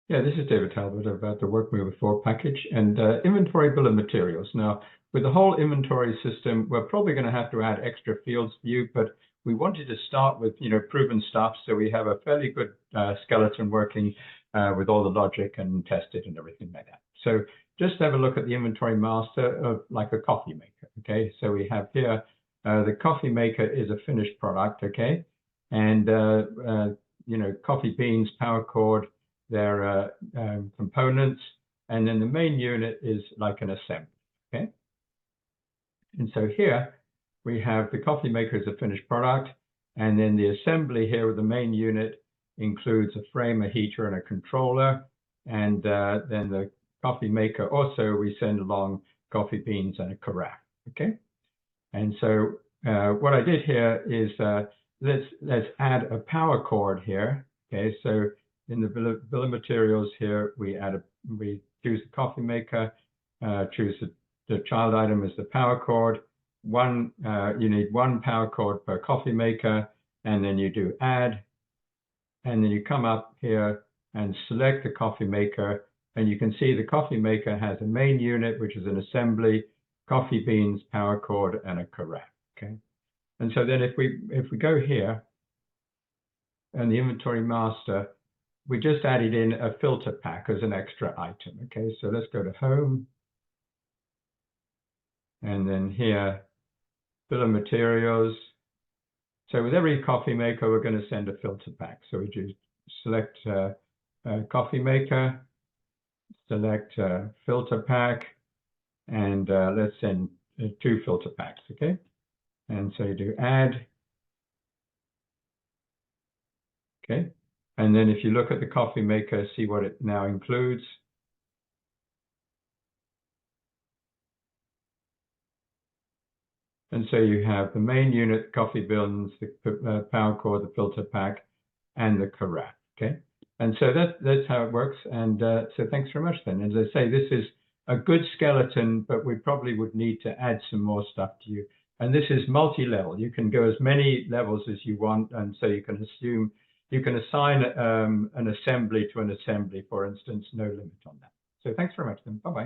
Yeah, this is David Talbot about the WorkMovr 4 package and inventory bill of materials. Now, with the whole inventory system, we're probably going to have to add extra fields for you, but we wanted to start with, proven stuff, so we have a fairly good skeleton working with all the logic and tested and everything like that. So just have a look at the inventory master of like a coffee maker, okay? So we have here, the coffee maker is a finished product, okay? And, coffee beans, power cord, their components, and then the main unit is like an assembly, okay? And so here we have the coffee maker as a finished product, and then the assembly here with the main unit includes a frame, a heater, and a controller, and then the coffee maker also we send along coffee beans and a carafe, okay? And so what I did here is let's add a power cord here, okay? So in the bill of materials here, we choose the coffee maker, choose the child item as the power cord. You need one power cord per coffee maker, and then you do add, and then you come up here and select the coffee maker, and you can see the coffee maker has a main unit, which is an assembly, coffee beans, power cord, and a carafe, okay? And so then if we go here, and the inventory master, we just added in a filter pack as an extra item, okay? So let's go to home. And then here, bill of materials. So with every coffee maker, we're going to send a filter pack. So we just select coffee maker, select filter pack, and let's send 2 filter packs, okay? And so you do add. Okay. And then if you look at the coffee maker, see what it now includes. And so you have the main unit, coffee beans, the power cord, the filter pack, and the carafe, okay? And so that's how it works. And so thanks very much then. As I say, this is a good skeleton, but we probably would need to add some more stuff to you. And this is multi-level. You can go as many levels as you want. And so you can assign an assembly to an assembly, for instance, no limit on that. So thanks very much then. Bye-bye.